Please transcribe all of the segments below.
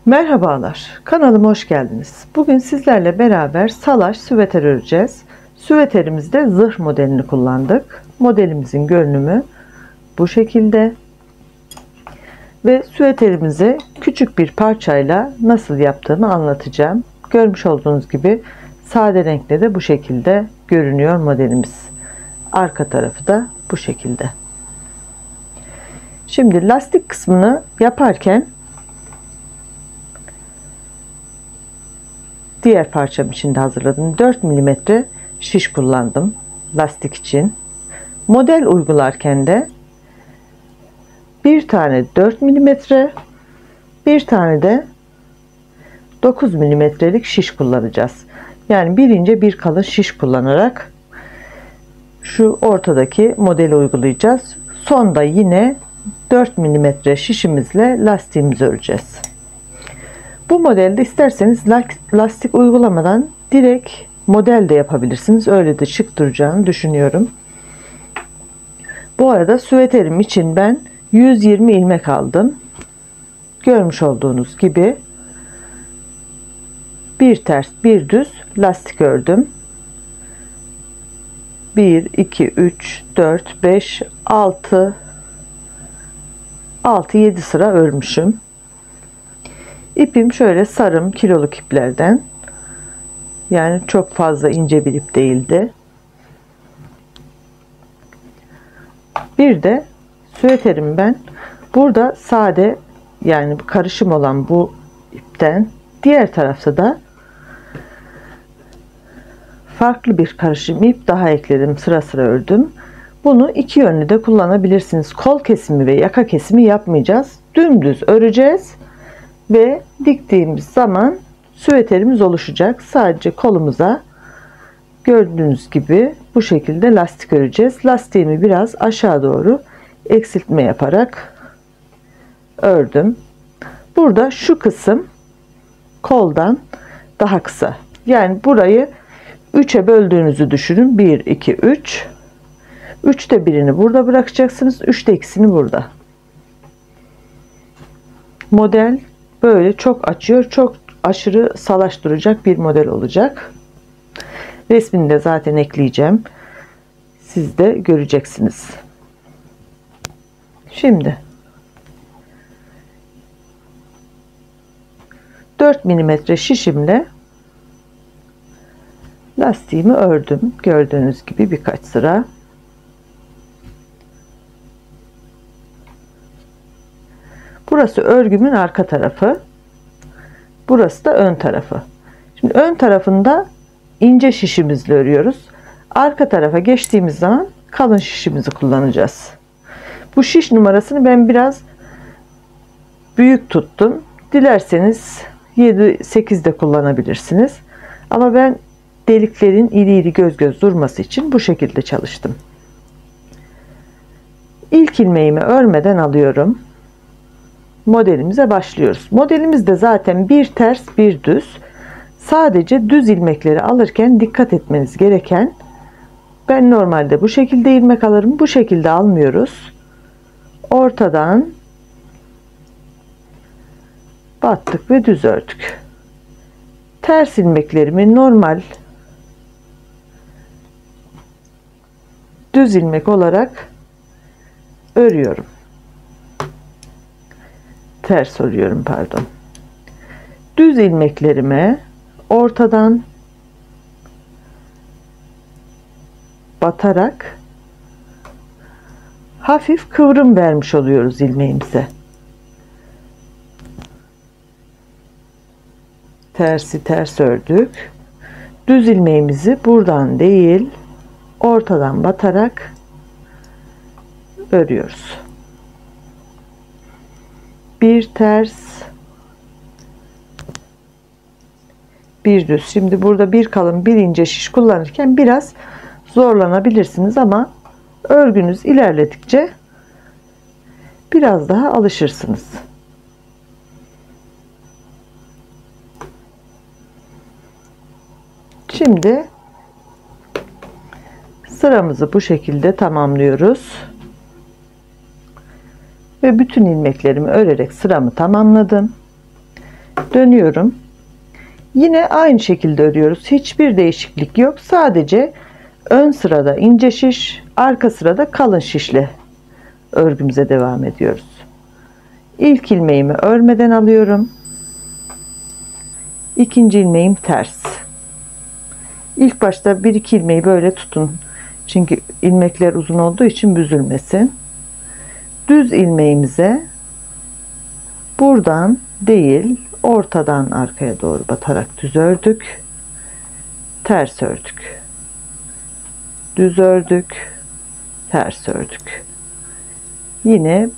Merhabalar, kanalıma hoş geldiniz. Bugün sizlerle beraber salaş süveter öreceğiz. Süveterimizde zırh modelini kullandık. Modelimizin görünümü bu şekilde. Ve süveterimizi küçük bir parçayla nasıl yaptığımı anlatacağım. Görmüş olduğunuz gibi sade renkle de bu şekilde görünüyor modelimiz. Arka tarafı da bu şekilde. Şimdi lastik kısmını yaparken diğer parçam için de hazırladım. 4 mm şiş kullandım lastik için. Model uygularken de bir tane 4 mm, bir tane de 9 mm'lik şiş kullanacağız. Yani bir ince bir kalın şiş kullanarak şu ortadaki modeli uygulayacağız. Sonda yine 4 mm şişimizle lastiğimizi öreceğiz. Bu modelde isterseniz lastik uygulamadan direkt model de yapabilirsiniz. Öyle de şık duracağını düşünüyorum. Bu arada süveterim için ben 120 ilmek aldım. Görmüş olduğunuz gibi bir ters bir düz lastik ördüm. 1 2 3 4 5 6 7 sıra örmüşüm. İpim şöyle sarım kiloluk iplerden. Yani çok fazla ince bir ip değildi. Bir de süveterim ben burada sade, yani karışım olan bu ipten, diğer tarafta da farklı bir karışım ip daha ekledim, sıra sıra ördüm. Bunu iki yönlü de kullanabilirsiniz. Kol kesimi ve yaka kesimi yapmayacağız. Dümdüz öreceğiz ve diktiğimiz zaman süveterimiz oluşacak. Sadece kolumuza gördüğünüz gibi bu şekilde lastik öreceğiz. Lastiğimi biraz aşağı doğru eksiltme yaparak ördüm. Burada şu kısım koldan daha kısa. Yani burayı 3'e böldüğünüzü düşünün. 1 2 3. 3'te birini burada bırakacaksınız. 3'te ikisini burada. Model böyle çok açıyor, çok aşırı salaş duracak bir model olacak. Resmini de zaten ekleyeceğim. Siz de göreceksiniz. Şimdi 4 mm şişimle lastiğimi ördüm. Gördüğünüz gibi birkaç sıra. Burası örgümün arka tarafı. Burası da ön tarafı. Şimdi ön tarafında ince şişimizle örüyoruz. Arka tarafa geçtiğimiz zaman kalın şişimizi kullanacağız. Bu şiş numarasını ben biraz büyük tuttum. Dilerseniz 7-8 de kullanabilirsiniz. Ama ben deliklerin iri iri göz göz durması için bu şekilde çalıştım. İlk ilmeğimi örmeden alıyorum. Modelimize başlıyoruz. Modelimizde zaten bir ters bir düz. Sadece düz ilmekleri alırken dikkat etmeniz gereken, ben normalde bu şekilde ilmek alırım. Bu şekilde almıyoruz. Ortadan battık ve düz ördük. Ters ilmeklerimi normal düz ilmek olarak örüyorum. Ters örüyorum, pardon. Düz ilmeklerime ortadan batarak hafif kıvrım vermiş oluyoruz ilmeğimize. Tersi ters ördük. Düz ilmeğimizi buradan değil, ortadan batarak örüyoruz. Bir ters bir düz. Şimdi burada bir kalın bir ince şiş kullanırken biraz zorlanabilirsiniz ama örgünüz ilerledikçe biraz daha alışırsınız. Şimdi sıramızı bu şekilde tamamlıyoruz. Ve bütün ilmeklerimi örerek sıramı tamamladım. Dönüyorum. Yine aynı şekilde örüyoruz. Hiçbir değişiklik yok. Sadece ön sırada ince şiş, arka sırada kalın şişle örgümüze devam ediyoruz. İlk ilmeğimi örmeden alıyorum. İkinci ilmeğim ters. İlk başta bir iki ilmeği böyle tutun. Çünkü ilmekler uzun olduğu için büzülmesin. Düz ilmeğimize buradan değil, ortadan arkaya doğru batarak düz ördük. Ters ördük. Düz ördük. Ters ördük. Yine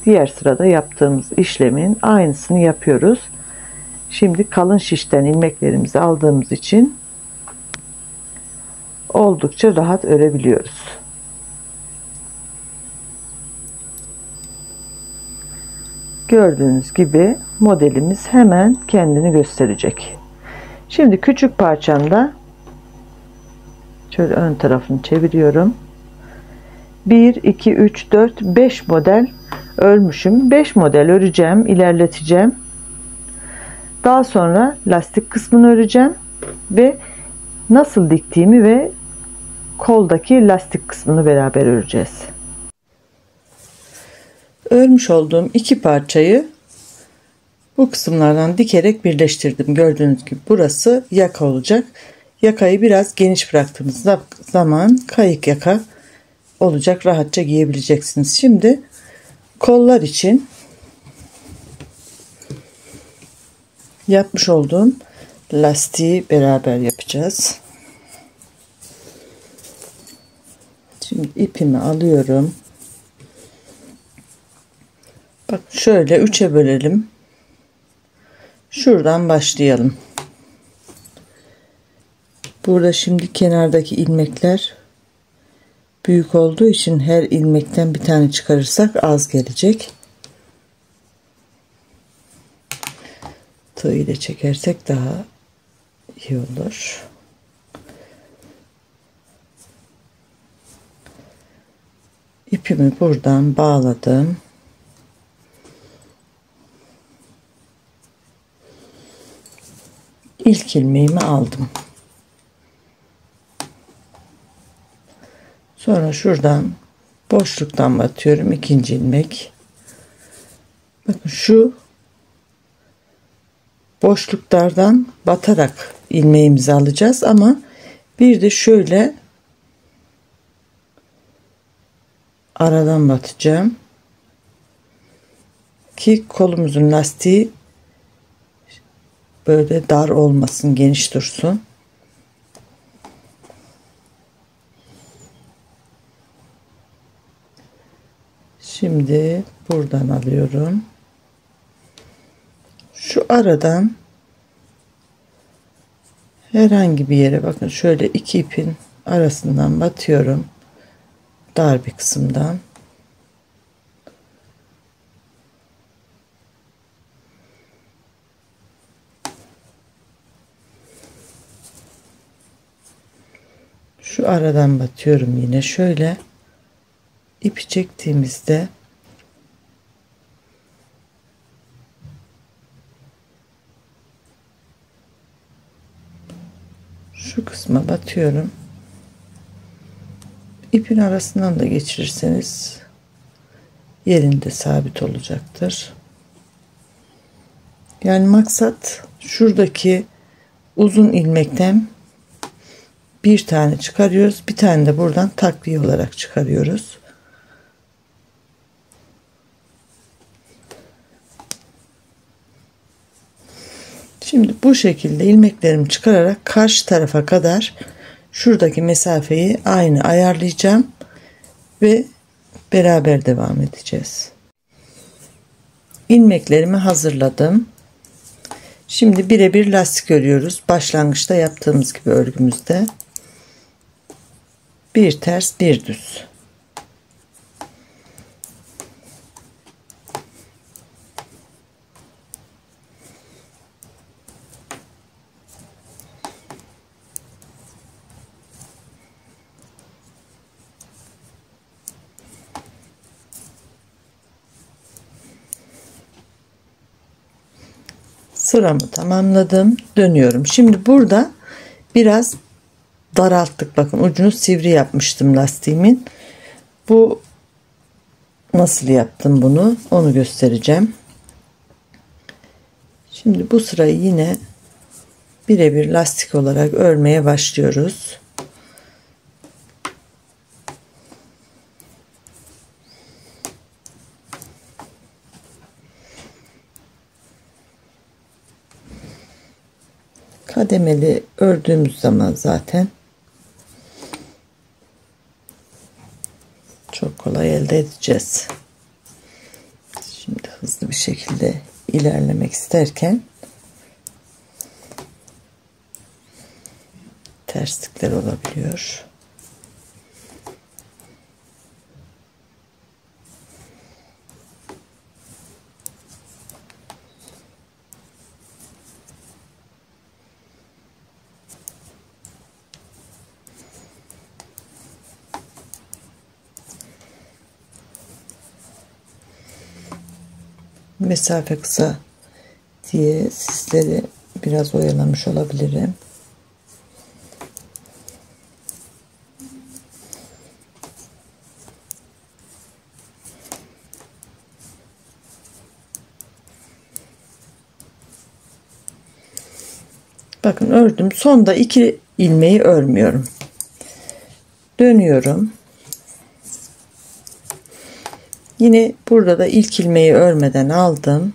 diğer sırada yaptığımız işlemin aynısını yapıyoruz. Şimdi kalın şişten ilmeklerimizi aldığımız için oldukça rahat örebiliyoruz. Gördüğünüz gibi modelimiz hemen kendini gösterecek. Şimdi küçük parçamda şöyle ön tarafını çeviriyorum. 1 2 3 4 5 model örmüşüm. 5 model öreceğim, ilerleteceğim. Daha sonra lastik kısmını öreceğim ve nasıl diktiğimi ve koldaki lastik kısmını beraber öreceğiz. Örmüş olduğum iki parçayı bu kısımlardan dikerek birleştirdim. Gördüğünüz gibi burası yaka olacak. Yakayı biraz geniş bıraktığımız zaman kayık yaka olacak. Rahatça giyebileceksiniz. Şimdi kollar için yapmış olduğum lastiği beraber yapacağız. Şimdi ipimi alıyorum. Bak şöyle 3'e bölelim. Şuradan başlayalım. Burada şimdi kenardaki ilmekler büyük olduğu için her ilmekten bir tane çıkarırsak az gelecek. Tığ ile çekersek daha iyi olur. İpimi buradan bağladım. İlk ilmeğimi aldım. Sonra şuradan boşluktan batıyorum. İkinci ilmek. Bakın şu boşluklardan batarak ilmeğimizi alacağız ama bir de şöyle aradan batacağım ki kolumuzun lastiği böyle dar olmasın, geniş dursun. Şimdi buradan alıyorum. Şu aradan herhangi bir yere bakın şöyle iki ipin arasından batıyorum. Dar bir kısımdan. Şu aradan batıyorum yine şöyle ipi çektiğimizde şu kısma batıyorum. İpin arasından da geçirirseniz yerinde sabit olacaktır. Yani maksat şuradaki uzun ilmekten bir tane çıkarıyoruz. Bir tane de buradan takviye olarak çıkarıyoruz. Şimdi bu şekilde ilmeklerimi çıkararak karşı tarafa kadar şuradaki mesafeyi aynı ayarlayacağım ve beraber devam edeceğiz. İlmeklerimi hazırladım. Şimdi birebir lastik örüyoruz. Başlangıçta yaptığımız gibi örgümüzde. Bir ters bir düz. Sıramı tamamladım. Dönüyorum. Şimdi burada biraz daralttık. Bakın ucunu sivri yapmıştım lastiğimin. Bu nasıl yaptım bunu? Onu göstereceğim. Şimdi bu sırayı yine birebir lastik olarak örmeye başlıyoruz. Kademeli ördüğümüz zaman zaten çok kolay elde edeceğiz. Şimdi hızlı bir şekilde ilerlemek isterken terslikler olabiliyor. Mesafe kısa diye sizleri biraz oyalamış olabilirim. Bakın ördüm. Sonda 2 ilmeği örmüyorum. Dönüyorum. Yine burada da ilk ilmeği örmeden aldım.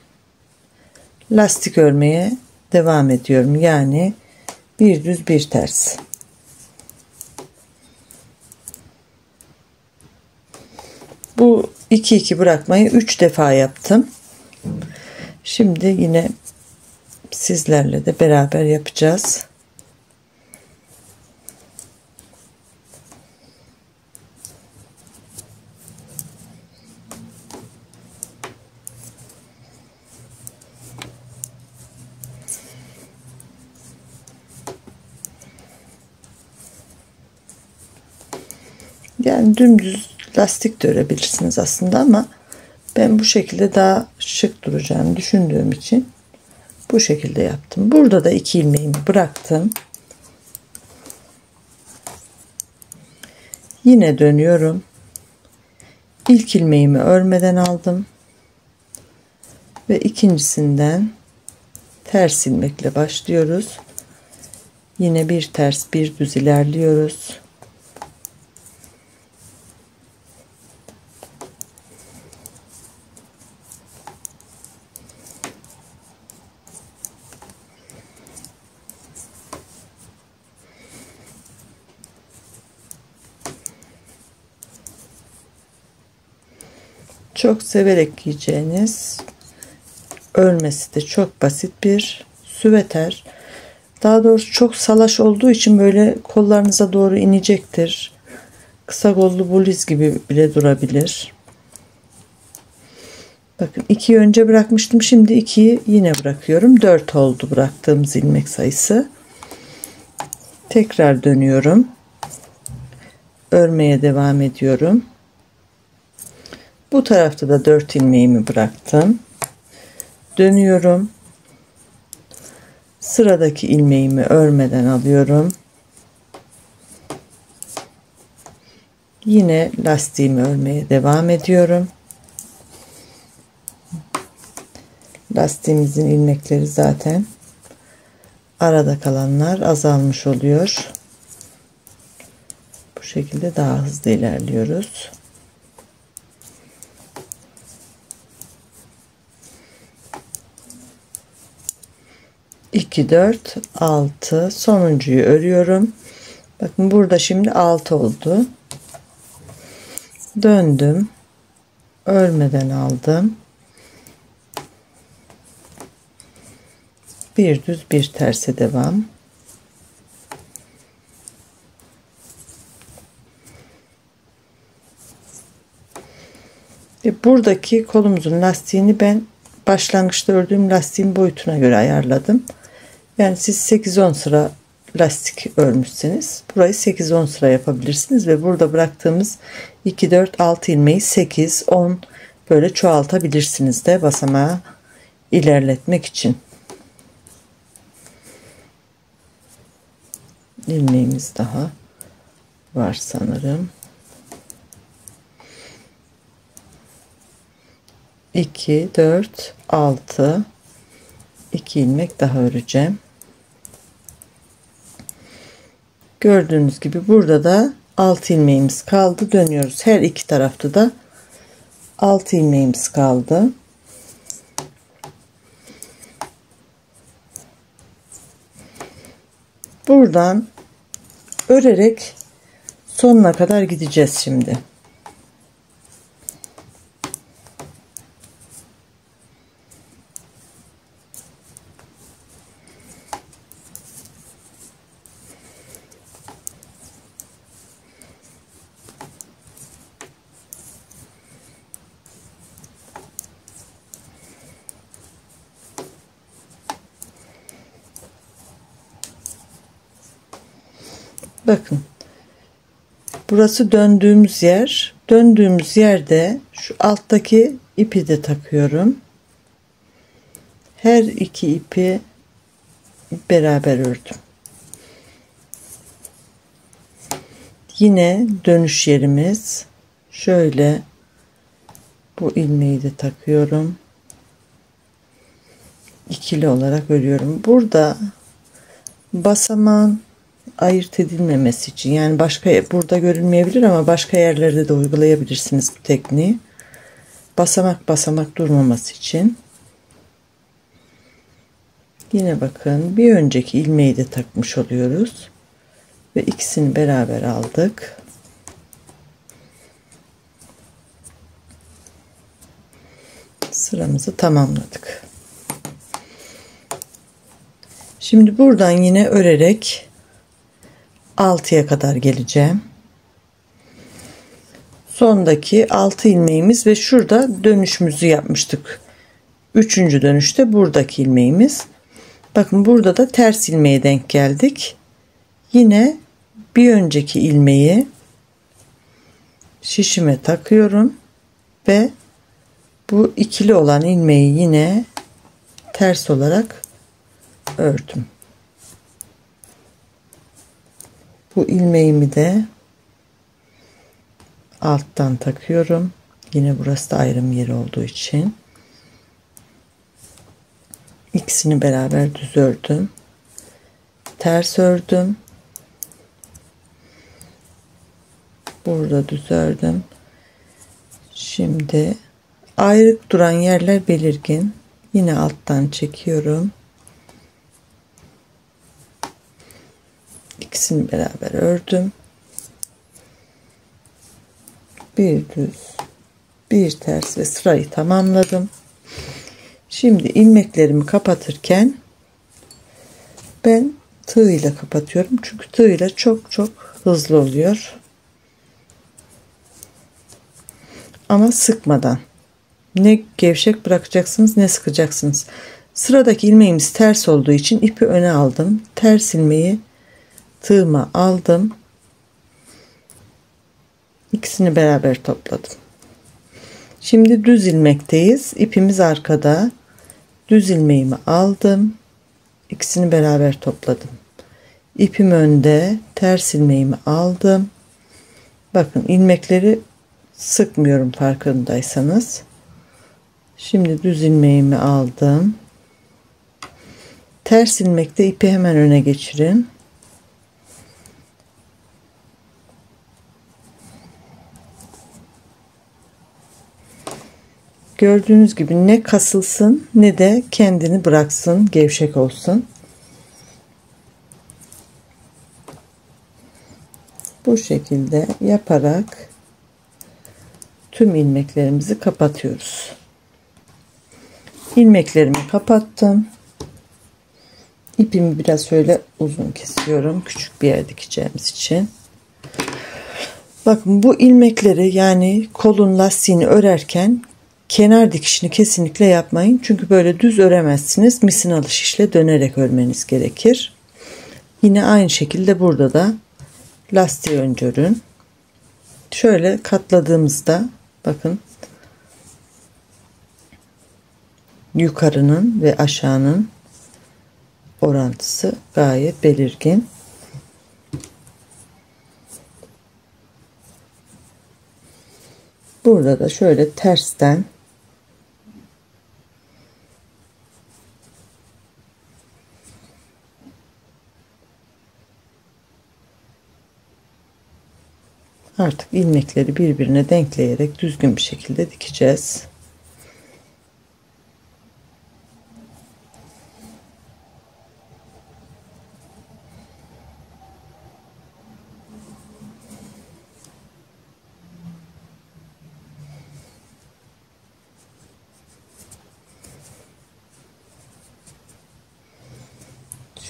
Lastik örmeye devam ediyorum. Yani bir düz bir ters. Bu 2-2 bırakmayı 3 defa yaptım. Şimdi yine sizlerle de beraber yapacağız. Yani dümdüz lastik de örebilirsiniz aslında ama ben bu şekilde daha şık duracağını düşündüğüm için bu şekilde yaptım. Burada da 2 ilmeğimi bıraktım. Yine dönüyorum. İlk ilmeğimi örmeden aldım ve ikincisinden ters ilmekle başlıyoruz. Yine bir ters bir düz ilerliyoruz. Çok severek giyeceğiniz, örmesi de çok basit bir süveter. Daha doğrusu çok salaş olduğu için böyle kollarınıza doğru inecektir. Kısa kollu bluz gibi bile durabilir. Bakın 2'yi önce bırakmıştım. Şimdi 2'yi yine bırakıyorum. 4 oldu bıraktığımız ilmek sayısı. Tekrar dönüyorum. Örmeye devam ediyorum. Bu tarafta da 4 ilmeğimi bıraktım. Dönüyorum. Sıradaki ilmeğimi örmeden alıyorum. Yine lastiğimi örmeye devam ediyorum. Lastiğimizin ilmekleri zaten arada kalanlar azalmış oluyor. Bu şekilde daha hızlı ilerliyoruz. 2 4 6 sonuncuyu örüyorum. Bakın burada şimdi 6 oldu. Döndüm. Örmeden aldım. Bir düz bir terse devam. Buradaki kolumuzun lastiğini ben başlangıçta ördüğüm lastiğin boyutuna göre ayarladım. Yani siz 8-10 sıra lastik örmüşseniz burayı 8-10 sıra yapabilirsiniz ve burada bıraktığımız 2 4 6 ilmeği 8 10 böyle çoğaltabilirsiniz de basamağı ilerletmek için. ilmeğimiz daha var sanırım. 2 4 6 2 ilmek daha öreceğim. Gördüğünüz gibi burada da 6 ilmeğimiz kaldı. Dönüyoruz. Her iki tarafta da 6 ilmeğimiz kaldı. Buradan örerek sonuna kadar gideceğiz şimdi. Bakın, burası döndüğümüz yer. Döndüğümüz yerde şu alttaki ipi de takıyorum. Her iki ipi beraber ördüm. Yine dönüş yerimiz. Şöyle bu ilmeği de takıyorum. İkili olarak örüyorum. Burada basamağın ayırt edilmemesi için, yani başka burada görünmeyebilir ama başka yerlerde de uygulayabilirsiniz bu tekniği. Basamak basamak durmaması için. Yine bakın, bir önceki ilmeği de takmış oluyoruz ve ikisini beraber aldık. Sıramızı tamamladık. Şimdi buradan yine örerek 6'ya kadar geleceğim. Sondaki 6 ilmeğimiz ve şurada dönüşümüzü yapmıştık. 3. dönüşte buradaki ilmeğimiz. Bakın, burada da ters ilmeğe denk geldik. Yine bir önceki ilmeği şişime takıyorum ve bu ikili olan ilmeği yine ters olarak ördüm. Bu ilmeğimi de alttan takıyorum. Yine burası da ayrım yeri olduğu için. İkisini beraber düz ördüm. Ters ördüm. Burada düz ördüm. Şimdi ayrık duran yerler belirgin. Yine alttan çekiyorum. İkisini beraber ördüm. Bir düz, bir ters ve sırayı tamamladım. Şimdi ilmeklerimi kapatırken ben tığ ile kapatıyorum. Çünkü tığ ile çok hızlı oluyor. Ama sıkmadan. Ne gevşek bırakacaksınız ne sıkacaksınız. Sıradaki ilmeğimiz ters olduğu için ipi öne aldım. Ters ilmeği tığıma aldım. İkisini beraber topladım. Şimdi düz ilmekteyiz. İpimiz arkada. Düz ilmeğimi aldım. İkisini beraber topladım. İpim önde. Ters ilmeğimi aldım. Bakın, ilmekleri sıkmıyorum farkındaysanız. Şimdi düz ilmeğimi aldım. Ters ilmekte ipi hemen öne geçirin. Gördüğünüz gibi ne kasılsın ne de kendini bıraksın, gevşek olsun. Bu şekilde yaparak tüm ilmeklerimizi kapatıyoruz. İlmeklerimi kapattım. İpimi biraz şöyle uzun kesiyorum. Küçük bir yer dikeceğimiz için. Bakın, bu ilmekleri, yani kolun lastiğini örerken kenar dikişini kesinlikle yapmayın. Çünkü böyle düz öremezsiniz. Misinalı şişle dönerek örmeniz gerekir. Yine aynı şekilde burada da lastiği önce örün. Şöyle katladığımızda bakın, yukarının ve aşağının orantısı gayet belirgin. Burada da şöyle tersten artık ilmekleri birbirine denkleyerek düzgün bir şekilde dikeceğiz.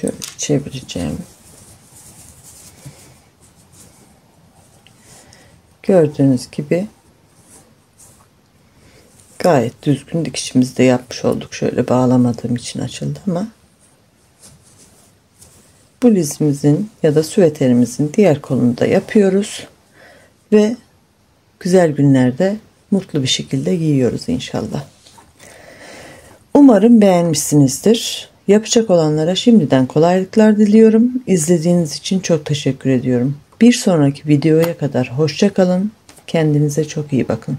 Şöyle çevireceğim. Gördüğünüz gibi gayet düzgün dikişimizi de yapmış olduk. Şöyle bağlamadığım için açıldı ama bluzimizin ya da süveterimizin diğer kolunu da yapıyoruz ve güzel günlerde mutlu bir şekilde giyiyoruz inşallah. Umarım beğenmişsinizdir. Yapacak olanlara şimdiden kolaylıklar diliyorum. İzlediğiniz için çok teşekkür ediyorum. Bir sonraki videoya kadar hoşça kalın. Kendinize çok iyi bakın.